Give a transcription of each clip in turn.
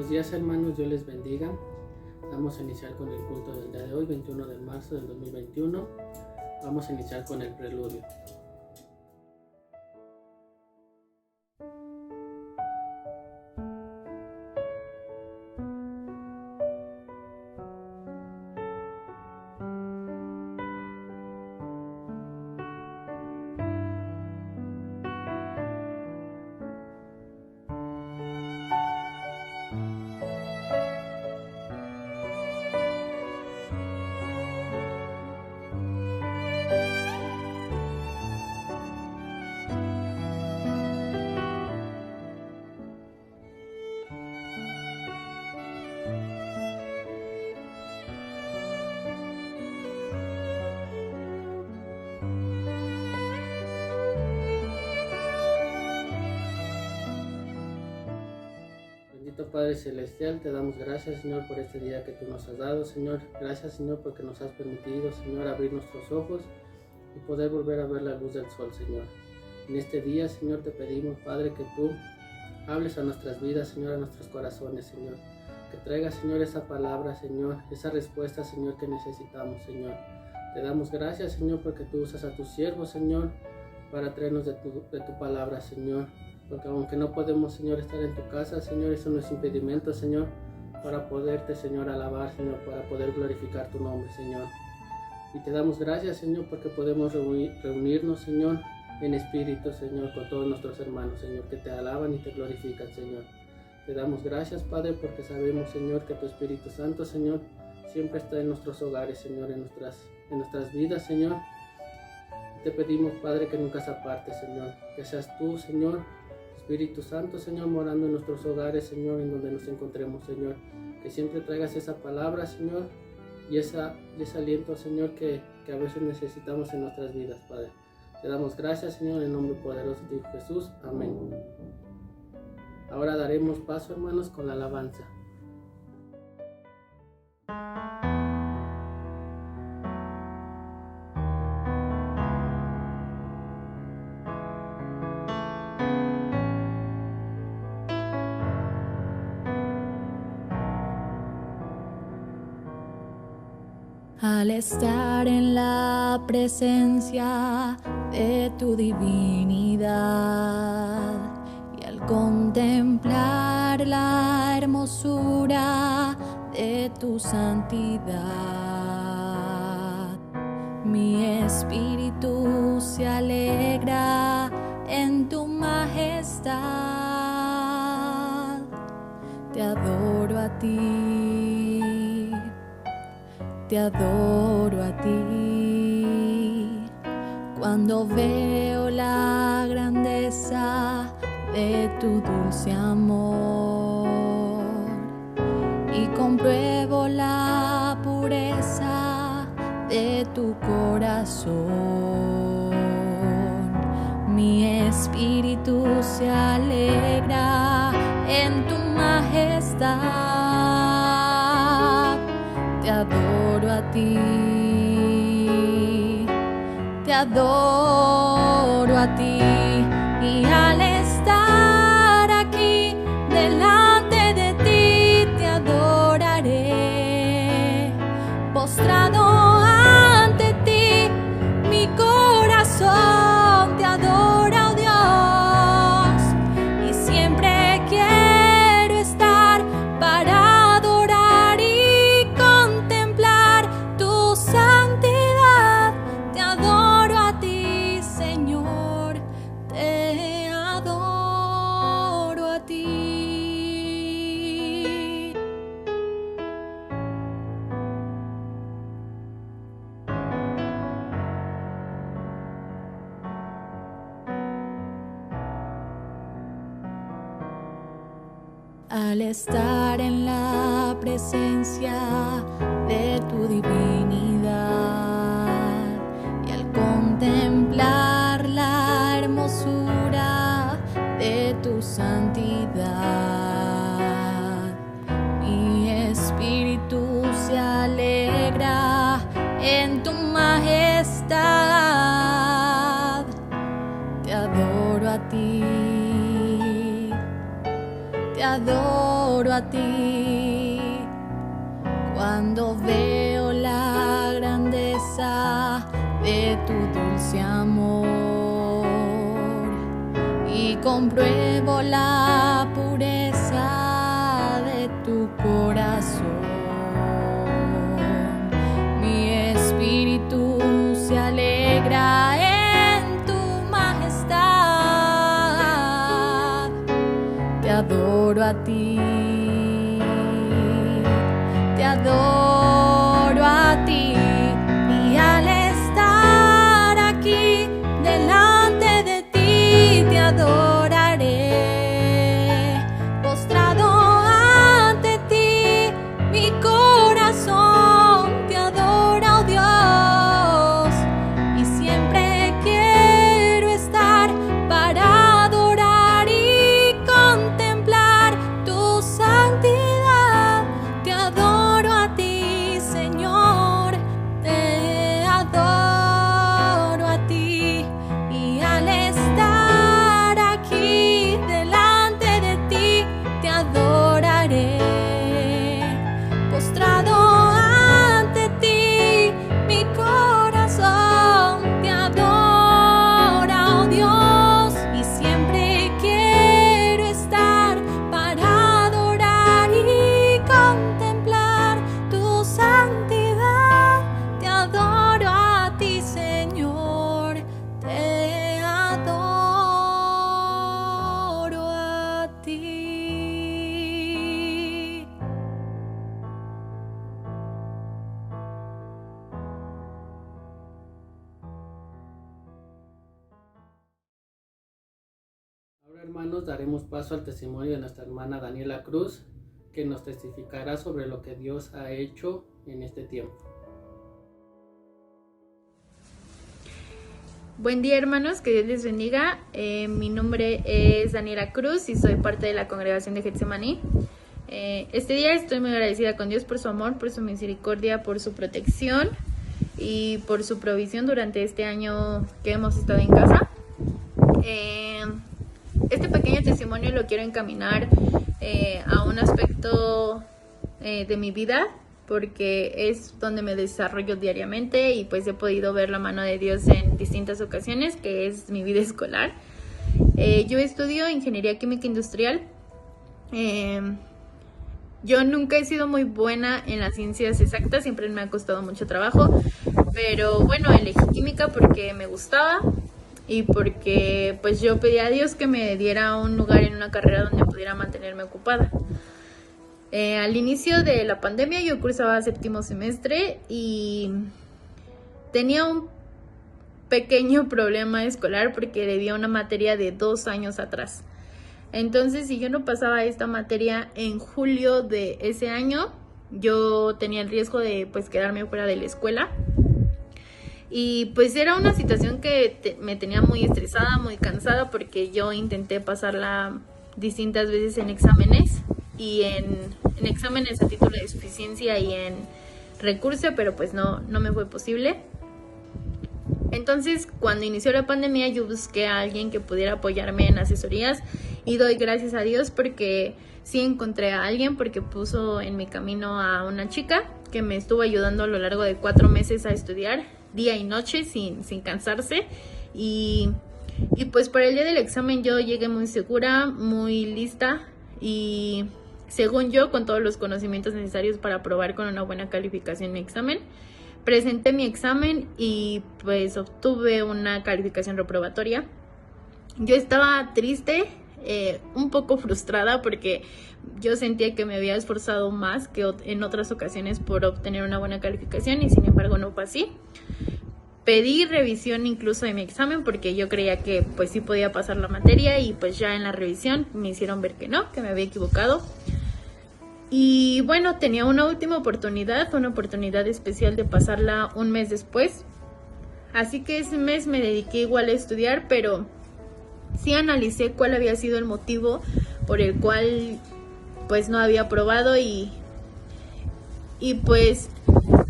Buenos días, hermanos, Dios les bendiga. Vamos a iniciar con el culto del día de hoy, 21 de marzo del 2021. Vamos a iniciar con el preludio. Bendito Padre Celestial, te damos gracias, Señor, por este día que tú nos has dado, Señor. Gracias, Señor, porque nos has permitido, Señor, abrir nuestros ojos y poder volver a ver la luz del sol, Señor. En este día, Señor, te pedimos, Padre, que tú hables a nuestras vidas, Señor, a nuestros corazones, Señor. Que traigas, Señor, esa palabra, Señor, esa respuesta, Señor, que necesitamos, Señor. Te damos gracias, Señor, porque tú usas a tus siervos, Señor, para traernos de tu palabra, Señor. Porque aunque no podemos, Señor, estar en tu casa, Señor, eso no es impedimento, Señor, para poderte, Señor, alabar, Señor, para poder glorificar tu nombre, Señor. Y te damos gracias, Señor, porque podemos reunirnos, Señor, en espíritu, Señor, con todos nuestros hermanos, Señor, que te alaban y te glorifican, Señor. Te damos gracias, Padre, porque sabemos, Señor, que tu Espíritu Santo, Señor, siempre está en nuestros hogares, Señor, en nuestras vidas, Señor. Te pedimos, Padre, que nunca se aparte, Señor, que seas tú, Señor, Espíritu Santo, Señor, morando en nuestros hogares, Señor, en donde nos encontremos, Señor. Que siempre traigas esa palabra, Señor, y ese aliento, Señor, que a veces necesitamos en nuestras vidas, Padre. Te damos gracias, Señor, en el nombre poderoso de Jesús. Amén. Ahora daremos paso, hermanos, con la alabanza. Al estar en la presencia de tu divinidad y al contemplar la hermosura de tu santidad, mi espíritu se alegra en tu majestad. Te adoro a ti. Te adoro a ti, cuando veo la grandeza de tu dulce amor y compruebo la pureza de tu corazón. Mi espíritu se alegra en tu majestad. Te adoro a ti, te adoro a ti, y al estar aquí delante de ti te adoraré, postrado ante ti, mi corazón te adora, oh Dios, y siempre quiero estar para al estar en la presencia de tu divinidad y al contemplar la hermosura de tu santidad, mi espíritu se alegra en tu majestad. Te adoro a ti, te adoro adoro a ti. Cuando veo la grandeza de tu dulce amor y compruebo la pureza de tu corazón, mi espíritu se alegra en tu majestad. Te adoro a ti, te adoro a ti, y al estar aquí delante de ti te adoraré. Postrado ante ti, mi corazón te adora, oh Dios, y siempre quiero estar para adorar y contemplar tu santidad. Te adoro a ti, Señor, te adoro a ti, y al estar aquí delante de ti te adoraré. Postrado ante ti, mi corazón te adora, oh Dios, y siempre quiero estar para adorar y contemplar tu santidad. Te adoro a ti, Señor, te adoro a ti. Ahora, hermanos, daremos paso al testimonio de nuestra hermana Daniela Cruz, que nos testificará sobre lo que Dios ha hecho en este tiempo. Buen día, hermanos, que Dios les bendiga. Mi nombre es Daniela Cruz y soy parte de la congregación de Getsemaní. Este día estoy muy agradecida con Dios por su amor, por su misericordia, por su protección y por su provisión durante este año que hemos estado en casa. Este pequeño testimonio lo quiero encaminar a un aspecto de mi vida, porque es donde me desarrollo diariamente y pues he podido ver la mano de Dios en distintas ocasiones, que es mi vida escolar. Yo estudio Ingeniería Química Industrial. Yo nunca he sido muy buena en las ciencias exactas, siempre me ha costado mucho trabajo, pero bueno, elegí química porque me gustaba y porque pues yo pedí a Dios que me diera un lugar en una carrera donde pudiera mantenerme ocupada. Al inicio de la pandemia yo cursaba 7º semestre y tenía un pequeño problema escolar porque debía una materia de 2 años atrás. Entonces, si yo no pasaba esta materia en julio de ese año, yo tenía el riesgo de pues quedarme fuera de la escuela. Y pues era una situación que me tenía muy estresada, muy cansada, porque yo intenté pasarla distintas veces en exámenes y en exámenes a título de suficiencia y en recurso, pero pues no me fue posible. Entonces, cuando inició la pandemia, yo busqué a alguien que pudiera apoyarme en asesorías y doy gracias a Dios porque sí encontré a alguien, porque puso en mi camino a una chica que me estuvo ayudando a lo largo de 4 meses a estudiar día y noche sin cansarse. Y pues para el día del examen yo llegué muy segura, muy lista y según yo con todos los conocimientos necesarios para aprobar con una buena calificación mi examen. Presenté mi examen y pues obtuve una calificación reprobatoria. Yo estaba triste, un poco frustrada porque yo sentía que me había esforzado más que en otras ocasiones por obtener una buena calificación y sin embargo no fue así. Pedí revisión incluso de mi examen porque yo creía que pues sí podía pasar la materia y pues ya en la revisión me hicieron ver que no, que me había equivocado. Y bueno, tenía una última oportunidad, una oportunidad especial de pasarla un mes después. Así que ese mes me dediqué igual a estudiar, pero sí analicé cuál había sido el motivo por el cual pues no había aprobado y pues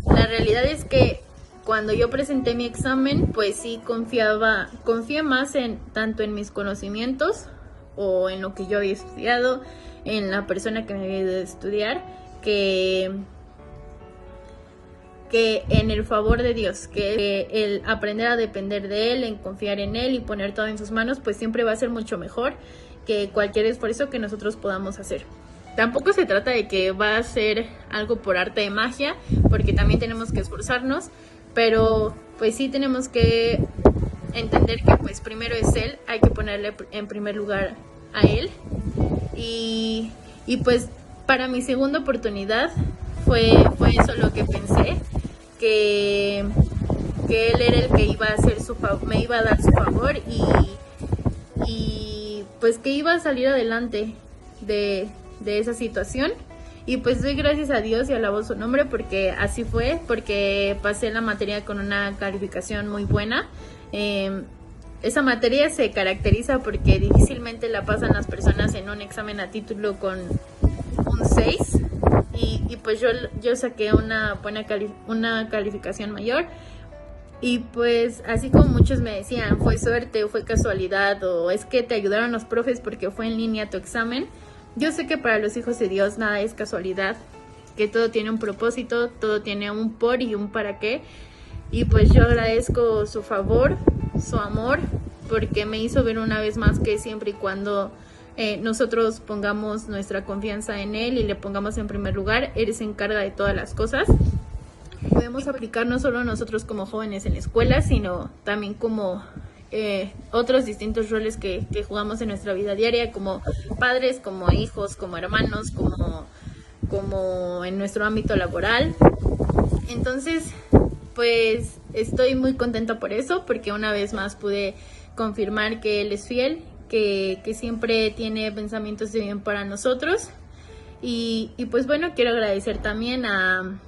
la realidad es que cuando yo presenté mi examen, pues sí confié más tanto en mis conocimientos o en lo que yo había estudiado, en la persona que me había ido a estudiar, que en el favor de Dios, que el aprender a depender de Él, en confiar en Él y poner todo en sus manos, pues siempre va a ser mucho mejor que cualquier esfuerzo que nosotros podamos hacer. Tampoco se trata de que va a ser algo por arte de magia, porque también tenemos que esforzarnos, pero pues sí tenemos que entender que pues primero es Él, hay que ponerle en primer lugar a Él. Y pues para mi segunda oportunidad fue eso lo que pensé, que Él era el que iba a hacer me iba a dar su favor y pues que iba a salir adelante de esa situación. Y pues doy gracias a Dios y alabo su nombre porque así fue, porque pasé la materia con una calificación muy buena. Esa materia se caracteriza porque difícilmente la pasan las personas en un examen a título con un 6 y pues yo saqué una buena una calificación mayor. Y pues así como muchos me decían, fue suerte o fue casualidad o es que te ayudaron los profes porque fue en línea tu examen. Yo sé que para los hijos de Dios nada es casualidad, que todo tiene un propósito, todo tiene un por y un para qué. Y pues yo agradezco su favor, su amor, porque me hizo ver una vez más que siempre y cuando nosotros pongamos nuestra confianza en Él y le pongamos en primer lugar, Él se encarga de todas las cosas. Podemos aplicar no solo nosotros como jóvenes en la escuela, sino también como otros distintos roles que jugamos en nuestra vida diaria, como padres, como hijos, como hermanos, como en nuestro ámbito laboral. Entonces, pues estoy muy contenta por eso, porque una vez más pude confirmar que Él es fiel, que siempre tiene pensamientos de bien para nosotros. Y pues bueno, quiero agradecer también al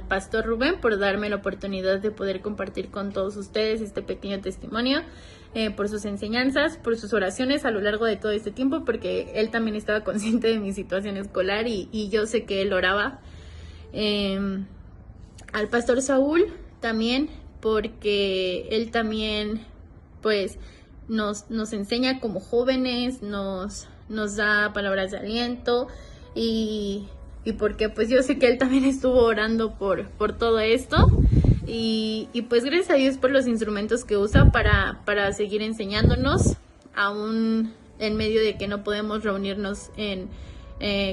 pastor Rubén por darme la oportunidad de poder compartir con todos ustedes este pequeño testimonio, por sus enseñanzas, por sus oraciones a lo largo de todo este tiempo, porque él también estaba consciente de mi situación escolar y yo sé que él oraba. Al pastor Saúl también, porque él también pues nos enseña como jóvenes, nos da palabras de aliento y porque pues yo sé que él también estuvo orando por todo esto y pues gracias a Dios por los instrumentos que usa para seguir enseñándonos, aún en medio de que no podemos reunirnos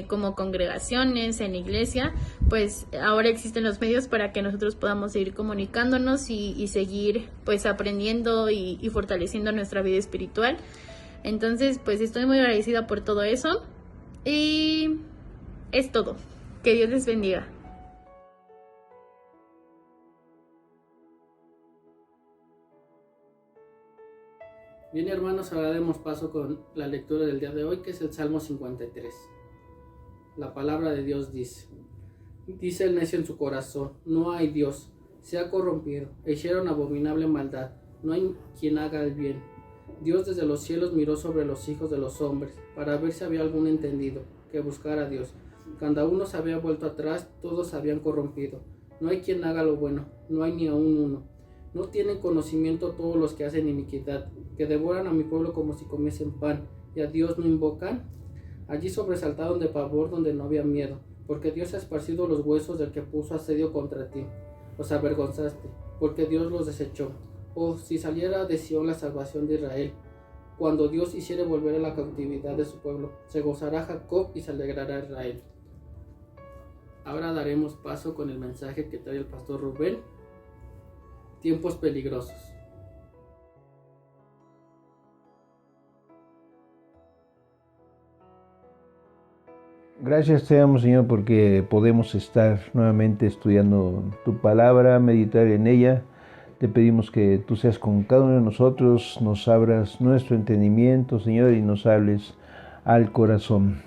como congregaciones, en iglesia, pues ahora existen los medios para que nosotros podamos seguir comunicándonos y seguir pues aprendiendo y fortaleciendo nuestra vida espiritual. Entonces pues estoy muy agradecida por todo eso y es todo. Que Dios les bendiga. Bien, hermanos, ahora demos paso con la lectura del día de hoy, que es el Salmo 53. La palabra de Dios dice el necio en su corazón, no hay Dios, se ha corrompido, hicieron abominable maldad, no hay quien haga el bien. Dios desde los cielos miró sobre los hijos de los hombres, para ver si había algún entendido, que buscara a Dios. Cada uno se había vuelto atrás, todos se habían corrompido. No hay quien haga lo bueno, no hay ni aun uno. No tienen conocimiento todos los que hacen iniquidad, que devoran a mi pueblo como si comiesen pan, y a Dios no invocan. Allí sobresaltaron de pavor donde no había miedo, porque Dios ha esparcido los huesos del que puso asedio contra ti. Los avergonzaste, porque Dios los desechó. Oh, si saliera de Sión la salvación de Israel. Cuando Dios hiciere volver a la cautividad de su pueblo, se gozará Jacob y se alegrará Israel. Ahora daremos paso con el mensaje que trae el pastor Rubén. Tiempos peligrosos. Gracias te damos, Señor, porque podemos estar nuevamente estudiando tu palabra, meditar en ella. Te pedimos que tú seas con cada uno de nosotros, nos abras nuestro entendimiento, Señor, y nos hables al corazón.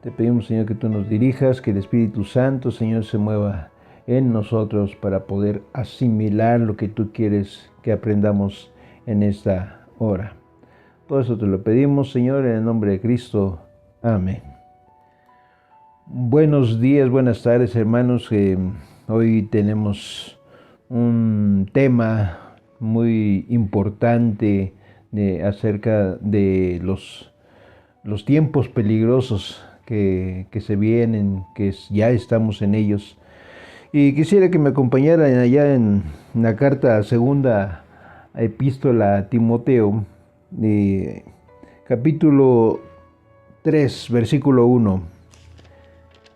Te pedimos, Señor, que tú nos dirijas, que el Espíritu Santo, Señor, se mueva en nosotros para poder asimilar lo que tú quieres que aprendamos en esta hora. Todo eso te lo pedimos, Señor, en el nombre de Cristo. Amén. Buenos días, buenas tardes, hermanos. Hoy tenemos un tema muy importante acerca de los tiempos peligrosos que se vienen, que ya estamos en ellos. Y quisiera que me acompañaran allá en la carta segunda epístola a Timoteo, capítulo 3, versículo 1.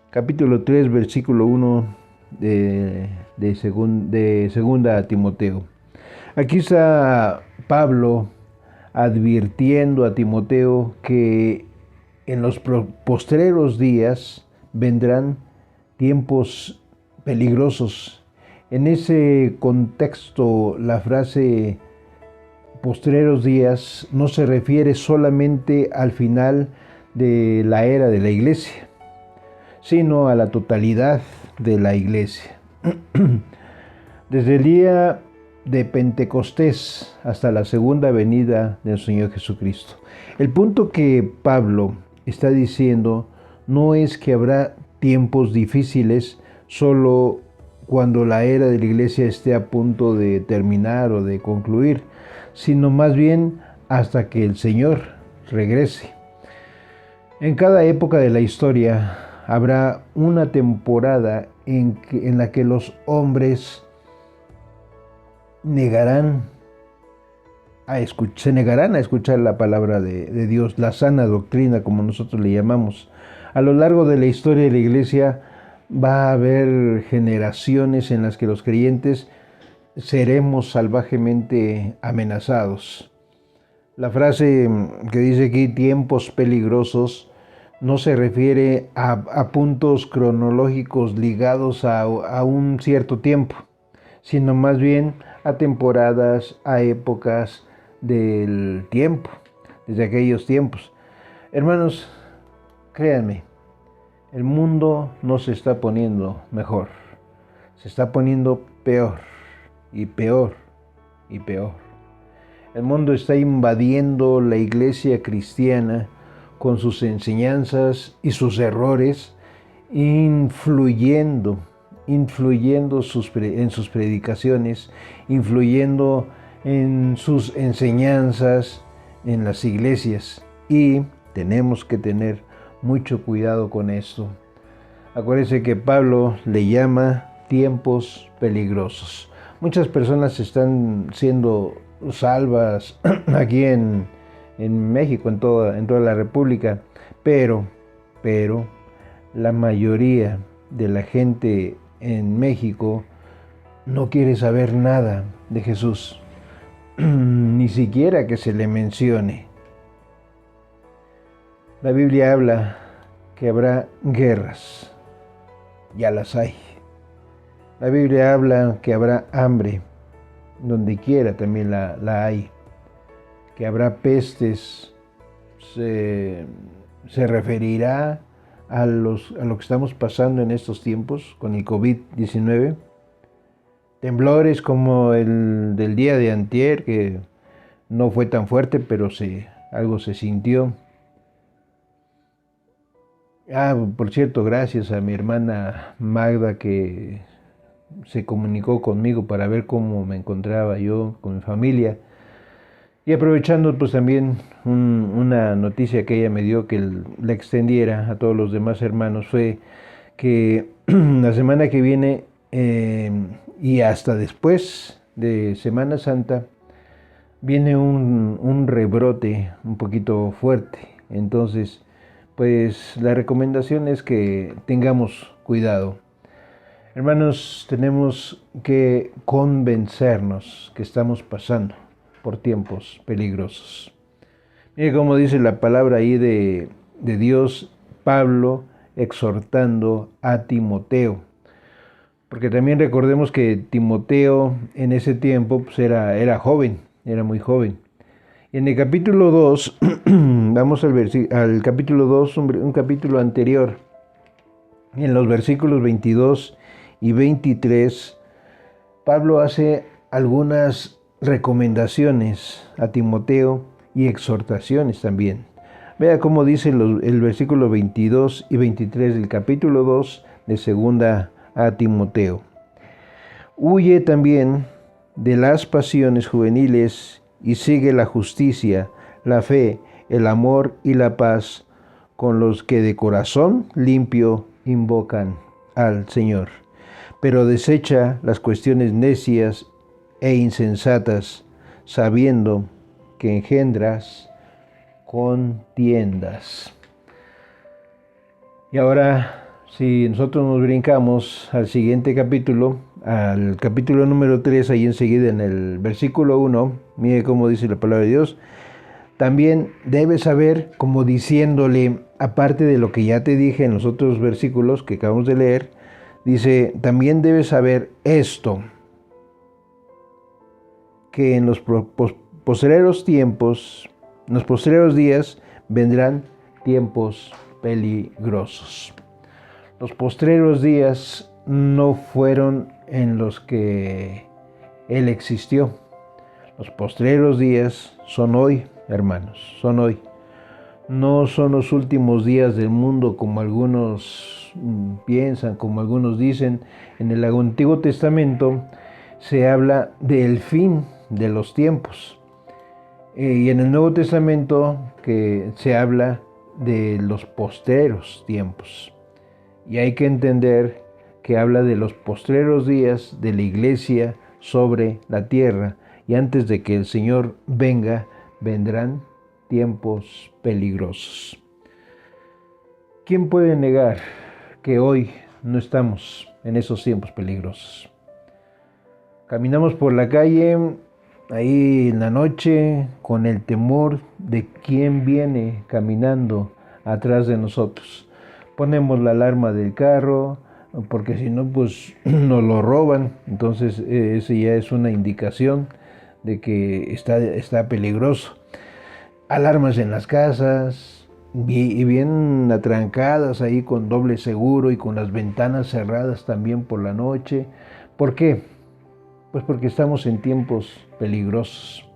Capítulo 3, versículo 1 de segunda a Timoteo. Aquí está Pablo advirtiendo a Timoteo que en los postreros días vendrán tiempos peligrosos. En ese contexto, la frase postreros días no se refiere solamente al final de la era de la iglesia, sino a la totalidad de la iglesia. Desde el día de Pentecostés hasta la segunda venida del Señor Jesucristo. El punto que Pablo está diciendo no es que habrá tiempos difíciles solo cuando la era de la iglesia esté a punto de terminar o de concluir, sino más bien hasta que el Señor regrese. En cada época de la historia habrá una temporada en la que los hombres se negarán a escuchar la palabra de Dios, la sana doctrina, como nosotros le llamamos. A lo largo de la historia de la iglesia va a haber generaciones en las que los creyentes seremos salvajemente amenazados. La frase que dice aquí, tiempos peligrosos, no se refiere a puntos cronológicos ligados a un cierto tiempo, sino más bien a temporadas, a épocas del tiempo, desde aquellos tiempos. Hermanos, créanme, el mundo no se está poniendo mejor, se está poniendo peor y peor y peor. El mundo está invadiendo la iglesia cristiana con sus enseñanzas y sus errores, influyendo en sus predicaciones, influyendo en sus enseñanzas en las iglesias. Y tenemos que tener mucho cuidado con esto. Acuérdense que Pablo le llama tiempos peligrosos. Muchas personas están siendo salvas aquí en México, en toda la República, pero la mayoría de la gente en México no quiere saber nada de Jesús, ni siquiera que se le mencione. La Biblia habla que habrá guerras, ya las hay. La Biblia habla que habrá hambre, donde quiera también la hay. Que habrá pestes, se referirá a lo que estamos pasando en estos tiempos con el COVID-19. Temblores como el del día de antier, que no fue tan fuerte, pero algo se sintió. Por cierto, gracias a mi hermana Magda, que se comunicó conmigo para ver cómo me encontraba yo con mi familia. Y aprovechando pues también una noticia que ella me dio, que la extendiera a todos los demás hermanos, fue que la semana que viene y hasta después de Semana Santa viene un rebrote un poquito fuerte. Entonces, pues la recomendación es que tengamos cuidado. Hermanos, tenemos que convencernos que estamos pasando por tiempos peligrosos. Mire cómo dice la palabra ahí de Dios, Pablo exhortando a Timoteo. Porque también recordemos que Timoteo en ese tiempo pues era joven, era muy joven. Y en el capítulo 2, vamos al capítulo 2, un capítulo anterior, en los versículos 22 y 23, Pablo hace algunas recomendaciones a Timoteo y exhortaciones también. Vea cómo dice el versículo 22 y 23 del capítulo 2 de segunda a Timoteo. Huye también de las pasiones juveniles y sigue la justicia, la fe, el amor y la paz con los que de corazón limpio invocan al Señor. Pero desecha las cuestiones necias e insensatas, sabiendo que engendras contiendas. Y ahora, si nosotros nos brincamos al siguiente capítulo, al capítulo número 3, ahí enseguida en el versículo 1, mire cómo dice la palabra de Dios. También debes saber, como diciéndole, aparte de lo que ya te dije en los otros versículos que acabamos de leer, dice, también debes saber esto, que en los postreros tiempos, en los postreros días, vendrán tiempos peligrosos. Los postreros días no fueron en los que Él existió. Los postreros días son hoy, hermanos, son hoy. No son los últimos días del mundo como algunos piensan, como algunos dicen. En el Antiguo Testamento se habla del fin de los tiempos. Y en el Nuevo Testamento que se habla de los postreros tiempos. Y hay que entender que habla de los postreros días de la iglesia sobre la tierra. Y antes de que el Señor venga, vendrán tiempos peligrosos. ¿Quién puede negar que hoy no estamos en esos tiempos peligrosos? Caminamos por la calle, ahí en la noche, con el temor de quién viene caminando atrás de nosotros. Ponemos la alarma del carro, porque si no, pues nos lo roban. Entonces, ese ya es una indicación de que está peligroso. Alarmas en las casas, y bien atrancadas ahí con doble seguro y con las ventanas cerradas también por la noche. ¿Por qué? Pues porque estamos en tiempos peligrosos.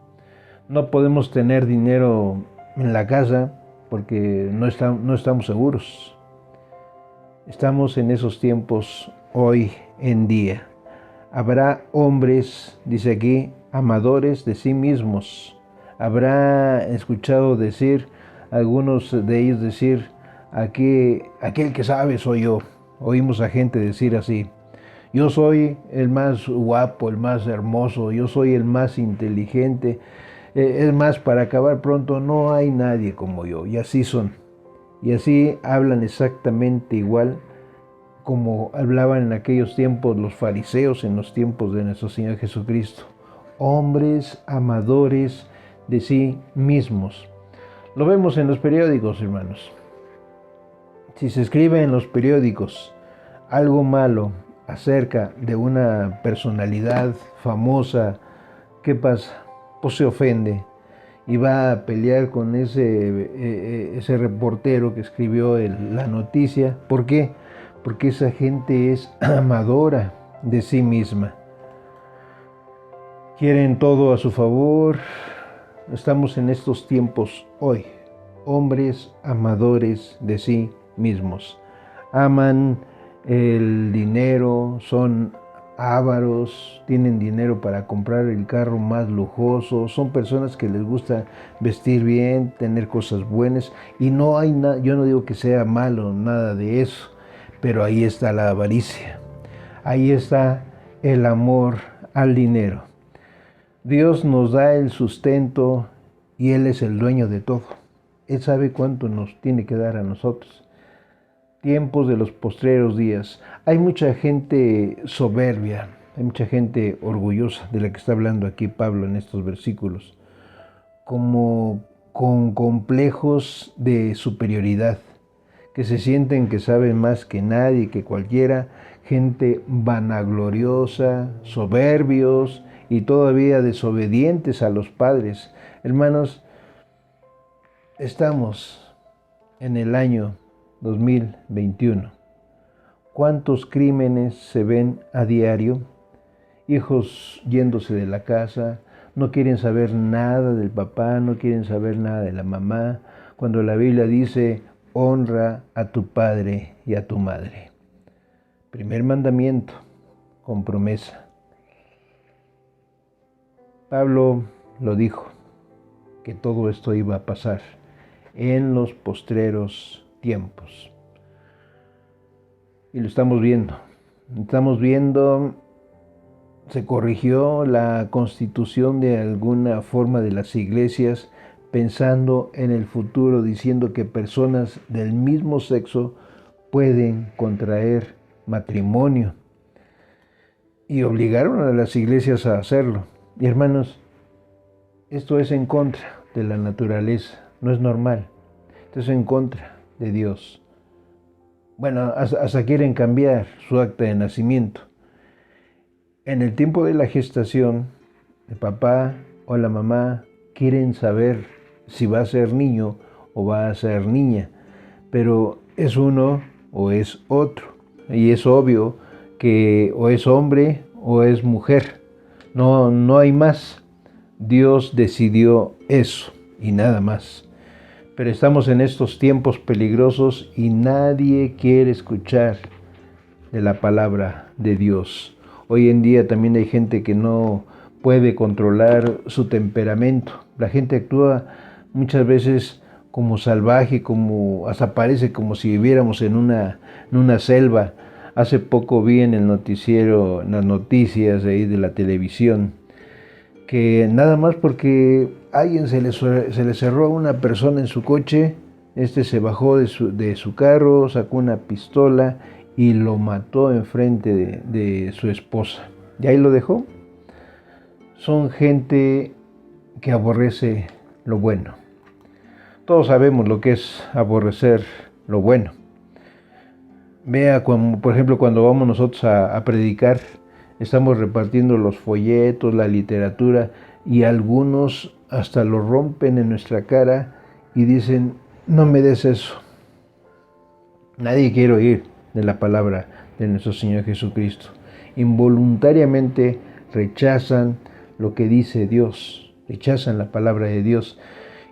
No podemos tener dinero en la casa porque no estamos seguros. Estamos en esos tiempos hoy en día. Habrá hombres, dice aquí, amadores de sí mismos. Habrá escuchado decir, algunos de ellos decir, aquel que sabe soy yo. Oímos a gente decir así. Yo soy el más guapo, el más hermoso, yo soy el más inteligente. Es más, para acabar pronto, no hay nadie como yo. Y así son. Y así hablan exactamente igual como hablaban en aquellos tiempos los fariseos en los tiempos de nuestro Señor Jesucristo. Hombres amadores de sí mismos. Lo vemos en los periódicos, hermanos. Si se escribe en los periódicos algo malo acerca de una personalidad famosa, ¿qué pasa? Pues se ofende y va a pelear con ese reportero que escribió la noticia. ¿Por qué? Porque esa gente es amadora de sí misma. Quieren todo a su favor. Estamos en estos tiempos hoy. Hombres amadores de sí mismos. Aman el dinero, son ávaros, tienen dinero para comprar el carro más lujoso, son personas que les gusta vestir bien, tener cosas buenas, y no hay nada, yo no digo que sea malo, nada de eso, pero ahí está la avaricia, ahí está el amor al dinero. Dios nos da el sustento y Él es el dueño de todo. Él sabe cuánto nos tiene que dar a nosotros. Tiempos de los postreros días. Hay mucha gente soberbia, hay mucha gente orgullosa de la que está hablando aquí Pablo en estos versículos, como con complejos de superioridad, que se sienten que saben más que nadie, que cualquiera, gente vanagloriosa, soberbios y todavía desobedientes a los padres. Hermanos, estamos en el año 2021. ¿Cuántos crímenes se ven a diario? Hijos yéndose de la casa, no quieren saber nada del papá, no quieren saber nada de la mamá, cuando la Biblia dice, honra a tu padre y a tu madre. Primer mandamiento, con promesa. Pablo lo dijo, que todo esto iba a pasar en los postreros tiempos. Y lo estamos viendo. Se corrigió la constitución de alguna forma de las iglesias pensando en el futuro, diciendo que personas del mismo sexo pueden contraer matrimonio. Y obligaron a las iglesias a hacerlo. Y hermanos, esto es en contra de la naturaleza, no es normal. Esto es en contra de Dios. Bueno, hasta quieren cambiar su acta de nacimiento. En el tiempo de la gestación, el papá o la mamá quieren saber si va a ser niño o va a ser niña, pero es uno o es otro. Y es obvio que o es hombre o es mujer. No hay más. Dios decidió eso y nada más. Pero estamos en estos tiempos peligrosos y nadie quiere escuchar de la palabra de Dios. Hoy en día también hay gente que no puede controlar su temperamento. La gente actúa muchas veces como salvaje, hasta parece como si viviéramos en una selva. Hace poco vi en el noticiero, en las noticias ahí de la televisión, que nada más porque a alguien se le cerró a una persona en su coche, se bajó de su carro, sacó una pistola y lo mató enfrente de su esposa. Y ahí lo dejó. Son gente que aborrece lo bueno. Todos sabemos lo que es aborrecer lo bueno. Vea, por ejemplo, cuando vamos nosotros a predicar, estamos repartiendo los folletos, la literatura, y algunos hasta lo rompen en nuestra cara y dicen, no me des eso. Nadie quiere oír de la palabra de nuestro Señor Jesucristo. Involuntariamente rechazan lo que dice Dios, rechazan la palabra de Dios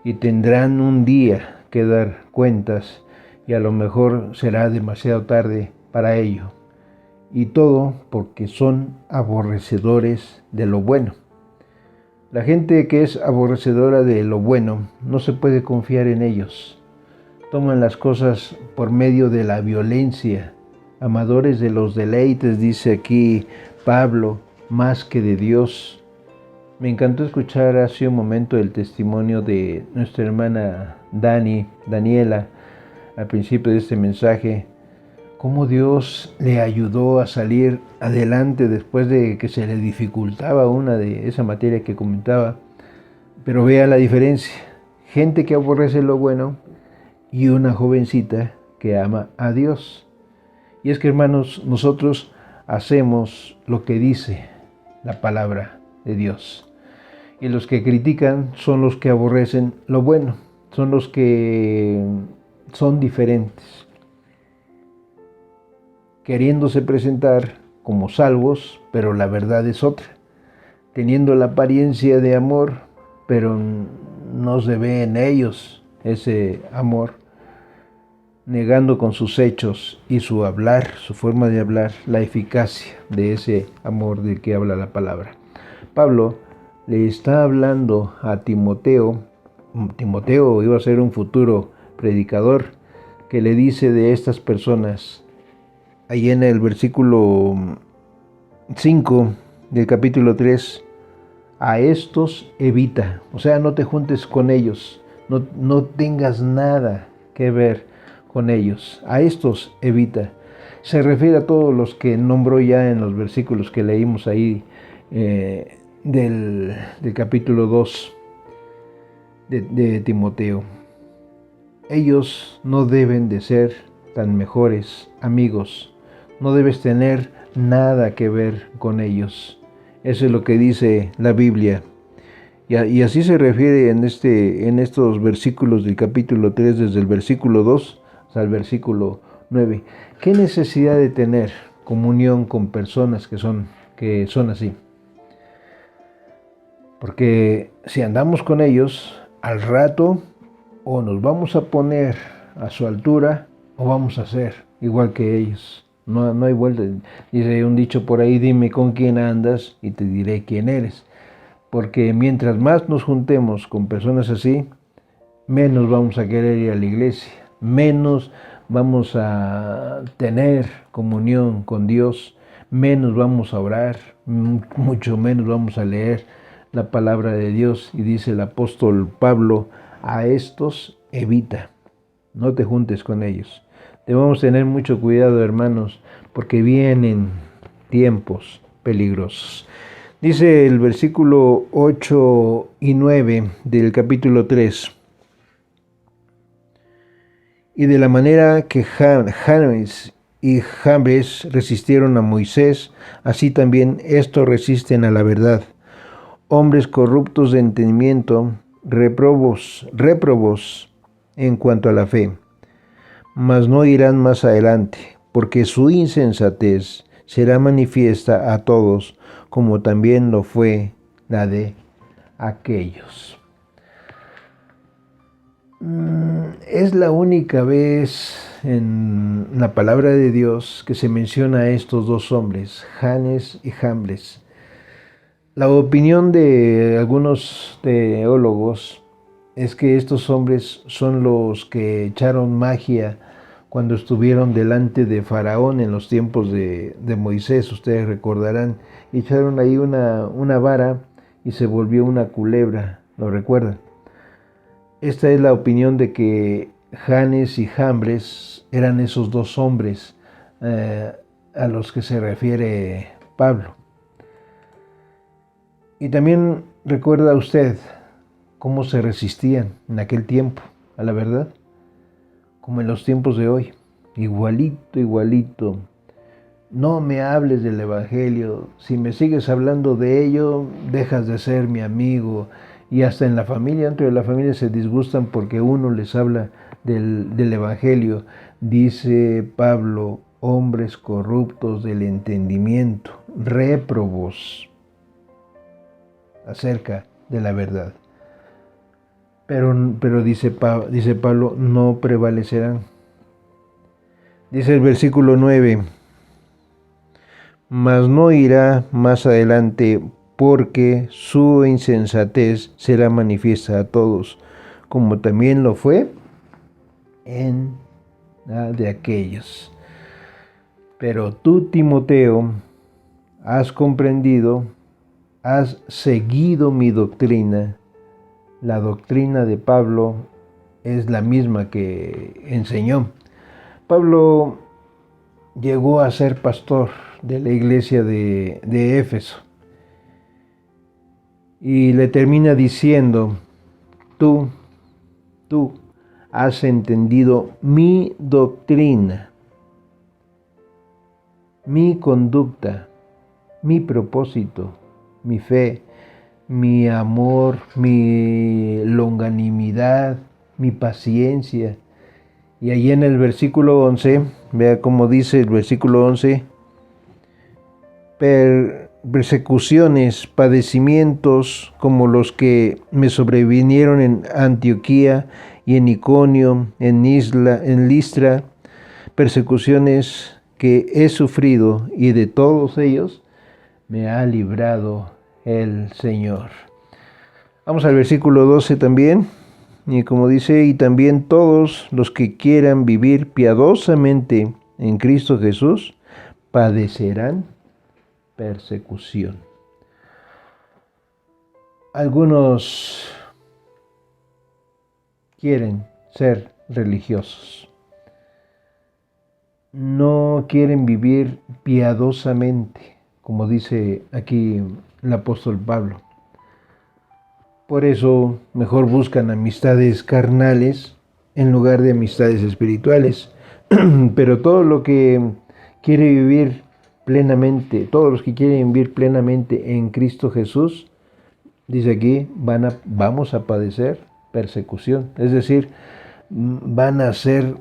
y tendrán un día que dar cuentas y a lo mejor será demasiado tarde para ello. Y todo porque son aborrecedores de lo bueno. La gente que es aborrecedora de lo bueno, no se puede confiar en ellos. Toman las cosas por medio de la violencia. Amadores de los deleites, dice aquí Pablo, más que de Dios. Me encantó escuchar hace un momento el testimonio de nuestra hermana Daniela, al principio de este mensaje, cómo Dios le ayudó a salir adelante después de que se le dificultaba una de esa materia que comentaba. Pero vea la diferencia, gente que aborrece lo bueno y una jovencita que ama a Dios. Y es que, hermanos, nosotros hacemos lo que dice la palabra de Dios. Y los que critican son los que aborrecen lo bueno, son los que son diferentes, queriéndose presentar como salvos, pero la verdad es otra, teniendo la apariencia de amor, pero no se ve en ellos ese amor, negando con sus hechos y su hablar, su forma de hablar, la eficacia de ese amor del que habla la palabra. Pablo le está hablando a Timoteo. Timoteo iba a ser un futuro predicador, que le dice de estas personas, ahí en el versículo 5 del capítulo 3, a estos evita, o sea, no te juntes con ellos, no tengas nada que ver con ellos, a estos evita. Se refiere a todos los que nombró ya en los versículos que leímos ahí del capítulo 2 de Timoteo. Ellos no deben de ser tan mejores amigos, no debes tener nada que ver con ellos. Eso es lo que dice la Biblia. Y así se refiere en estos versículos del capítulo 3, desde el versículo 2 hasta el versículo 9. ¿Qué necesidad de tener comunión con personas que son así? Porque si andamos con ellos, al rato o nos vamos a poner a su altura o vamos a ser igual que ellos. No hay vuelta. Dice un dicho por ahí, dime con quién andas y te diré quién eres. porque mientras más nos juntemos con personas así, menos vamos a querer ir a la iglesia, menos vamos a tener comunión con Dios, menos vamos a orar, mucho menos vamos a leer la palabra de Dios. Y dice el apóstol Pablo, a estos evita, no te juntes con ellos. Debemos tener mucho cuidado, hermanos, porque vienen tiempos peligrosos. Dice el versículo 8 y 9 del capítulo 3. Y de la manera que Janes y Jambres resistieron a Moisés, así también estos resisten a la verdad. Hombres corruptos de entendimiento, réprobos en cuanto a la fe, mas no irán más adelante, porque su insensatez será manifiesta a todos, como también lo fue la de aquellos. Es la única vez en la palabra de Dios que se menciona a estos dos hombres, Janes y Jambres. La opinión de algunos teólogos es que estos hombres son los que echaron magia cuando estuvieron delante de Faraón en los tiempos de Moisés. Ustedes recordarán, echaron ahí una vara y se volvió una culebra, ¿lo recuerdan? Esta es la opinión de que Janes y Jambres eran esos dos hombres a los que se refiere Pablo. Y también recuerda usted cómo se resistían en aquel tiempo a la verdad, como en los tiempos de hoy, igualito. No me hables del Evangelio, si me sigues hablando de ello, dejas de ser mi amigo. Y hasta en la familia, dentro de la familia se disgustan porque uno les habla del Evangelio. Dice Pablo, hombres corruptos del entendimiento, réprobos acerca de la verdad. Pero dice Pablo, no prevalecerán. Dice el versículo 9, mas no irá más adelante, porque su insensatez será manifiesta a todos, como también lo fue en la de aquellos. Pero tú, Timoteo, has comprendido, has seguido mi doctrina. La doctrina de Pablo es la misma que enseñó. Pablo llegó a ser pastor de la iglesia de Éfeso. Y le termina diciendo, tú has entendido mi doctrina, mi conducta, mi propósito, mi fe, mi amor, mi longanimidad, mi paciencia. Y ahí en el versículo 11, vea cómo dice el versículo 11, persecuciones, padecimientos como los que me sobrevinieron en Antioquía y en Iconio, en Listra, persecuciones que he sufrido, y de todos ellos me ha librado el Señor. Vamos al versículo 12 también, y como dice, y también todos los que quieran vivir piadosamente en Cristo Jesús padecerán persecución. Algunos quieren ser religiosos, no quieren vivir piadosamente, como dice aquí el apóstol Pablo. Por eso mejor buscan amistades carnales en lugar de amistades espirituales. Pero todo lo que quiere vivir plenamente, todos los que quieren vivir plenamente en Cristo Jesús, dice aquí, vamos a padecer persecución. Es decir, van a ser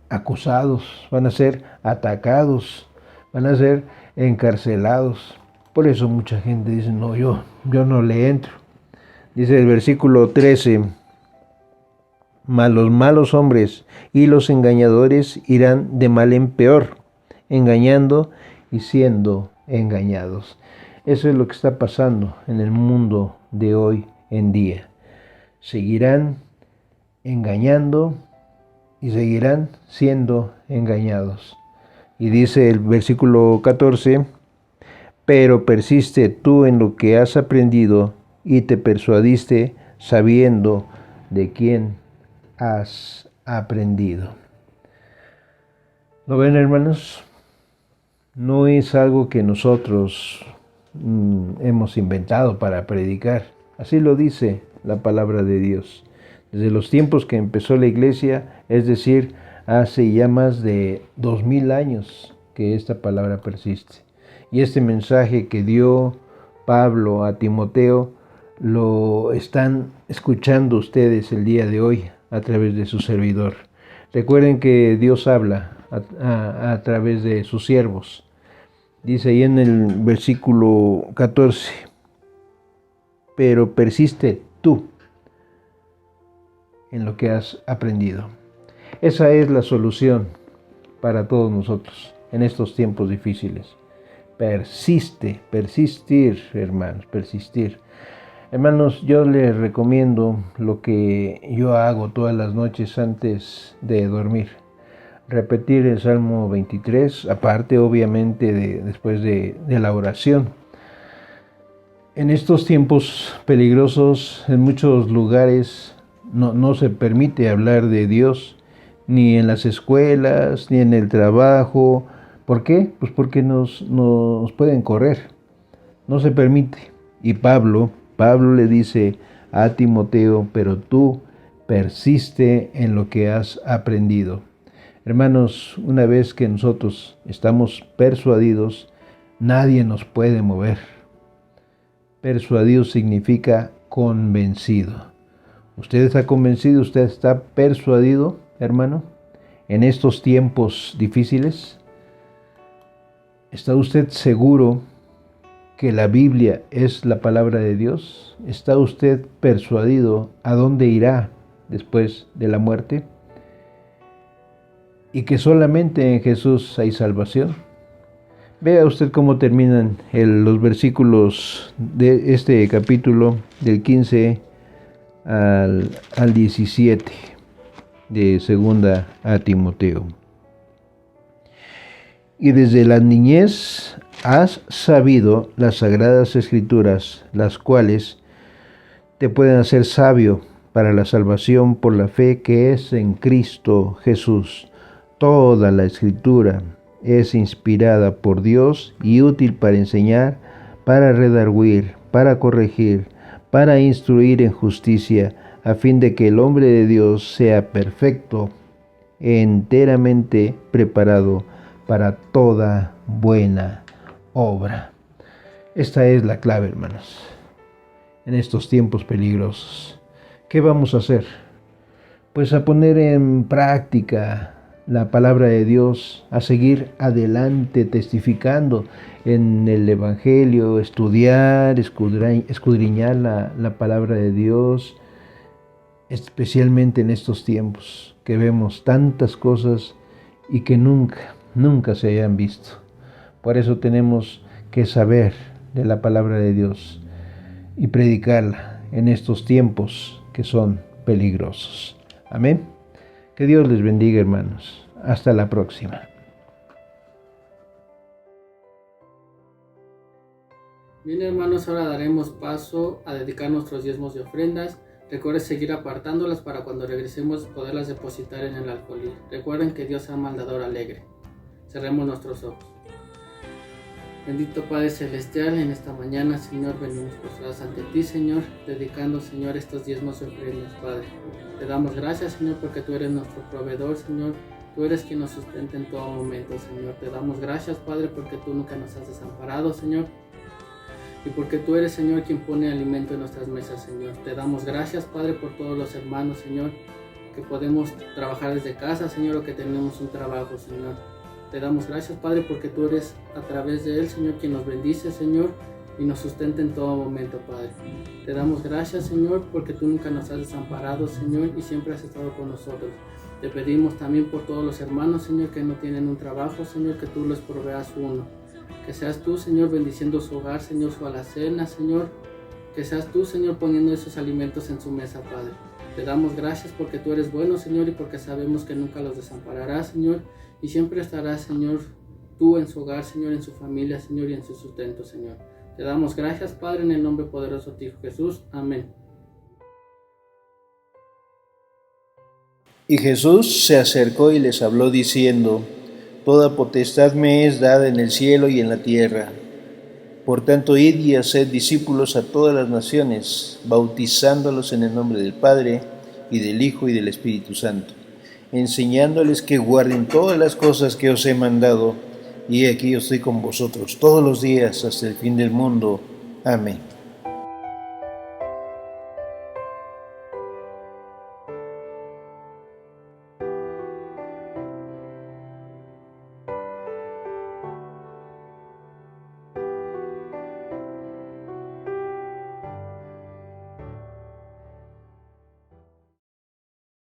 acusados, van a ser atacados, van a ser encarcelados. Por eso mucha gente dice, no, yo no le entro. Dice el versículo 13, mas los malos hombres y los engañadores irán de mal en peor, engañando y siendo engañados. Eso es lo que está pasando en el mundo de hoy en día. Seguirán engañando y seguirán siendo engañados. Y dice el versículo 14, pero persiste tú en lo que has aprendido y te persuadiste sabiendo de quién has aprendido. ¿Lo ven, hermanos? No es algo que nosotros hemos inventado para predicar. Así lo dice la palabra de Dios. Desde los tiempos que empezó la iglesia, es decir, hace ya más de 2000 años que esta palabra persiste. Y este mensaje que dio Pablo a Timoteo lo están escuchando ustedes el día de hoy a través de su servidor. Recuerden que Dios habla a través de sus siervos. Dice ahí en el versículo 14, pero persiste tú en lo que has aprendido. Esa es la solución para todos nosotros en estos tiempos difíciles. Persistir, hermanos, persistir. Hermanos, yo les recomiendo lo que yo hago todas las noches antes de dormir. Repetir el Salmo 23, aparte obviamente después de la oración. En estos tiempos peligrosos, en muchos lugares no se permite hablar de Dios, ni en las escuelas, ni en el trabajo. ¿Por qué? Pues porque nos pueden correr. No se permite. Y Pablo le dice a Timoteo, pero tú persiste en lo que has aprendido. Hermanos, una vez que nosotros estamos persuadidos, nadie nos puede mover. Persuadido significa convencido. ¿Usted está convencido? ¿Usted está persuadido, hermano? En estos tiempos difíciles, ¿está usted seguro que la Biblia es la palabra de Dios? ¿Está usted persuadido a dónde irá después de la muerte? Y que solamente en Jesús hay salvación. Vea usted cómo terminan los versículos de este capítulo, del 15 al 17 de segunda a Timoteo. Y desde la niñez has sabido las sagradas escrituras, las cuales te pueden hacer sabio para la salvación por la fe que es en Cristo Jesús. Toda la escritura es inspirada por Dios y útil para enseñar, para redarguir, para corregir, para instruir en justicia, a fin de que el hombre de Dios sea perfecto, enteramente preparado para toda buena obra. Esta es la clave, hermanos, en estos tiempos peligrosos. ¿Qué vamos a hacer? Pues a poner en práctica la palabra de Dios, a seguir adelante testificando en el Evangelio, estudiar, escudriñar la palabra de Dios, especialmente en estos tiempos que vemos tantas cosas y que nunca se hayan visto. Por eso tenemos que saber de la palabra de Dios y predicarla en estos tiempos que son peligrosos. Amén. Que Dios les bendiga, hermanos. Hasta la próxima. Bien, hermanos, ahora daremos paso a dedicar nuestros diezmos y ofrendas. Recuerden seguir apartándolas para cuando regresemos poderlas depositar en el alfolí. Recuerden que Dios ama al dador alegre. Cerremos nuestros ojos. Bendito Padre Celestial, en esta mañana, Señor, venimos postrados ante ti, Señor, dedicando, Señor, estos diezmos y ofrendas, Padre. Te damos gracias, Señor, porque tú eres nuestro proveedor, Señor. Tú eres quien nos sustenta en todo momento, Señor. Te damos gracias, Padre, porque tú nunca nos has desamparado, Señor. Y porque tú eres, Señor, quien pone alimento en nuestras mesas, Señor. Te damos gracias, Padre, por todos los hermanos, Señor, que podemos trabajar desde casa, Señor, o que tenemos un trabajo, Señor. Te damos gracias, Padre, porque tú eres a través de él, Señor, quien nos bendice, Señor, y nos sustenta en todo momento, Padre. Te damos gracias, Señor, porque tú nunca nos has desamparado, Señor, y siempre has estado con nosotros. Te pedimos también por todos los hermanos, Señor, que no tienen un trabajo, Señor, que tú les proveas uno. Que seas tú, Señor, bendiciendo su hogar, Señor, su alacena, Señor. Que seas tú, Señor, poniendo esos alimentos en su mesa, Padre. Te damos gracias porque tú eres bueno, Señor, y porque sabemos que nunca los desampararás, Señor. Y siempre estarás, Señor, tú en su hogar, Señor, en su familia, Señor, y en su sustento, Señor. Te damos gracias, Padre, en el nombre poderoso de tu Hijo Jesús. Amén. Y Jesús se acercó y les habló diciendo: Toda potestad me es dada en el cielo y en la tierra. Por tanto, id y haced discípulos a todas las naciones, bautizándolos en el nombre del Padre, y del Hijo, y del Espíritu Santo, enseñándoles que guarden todas las cosas que os he mandado, y aquí yo estoy con vosotros todos los días hasta el fin del mundo. Amén.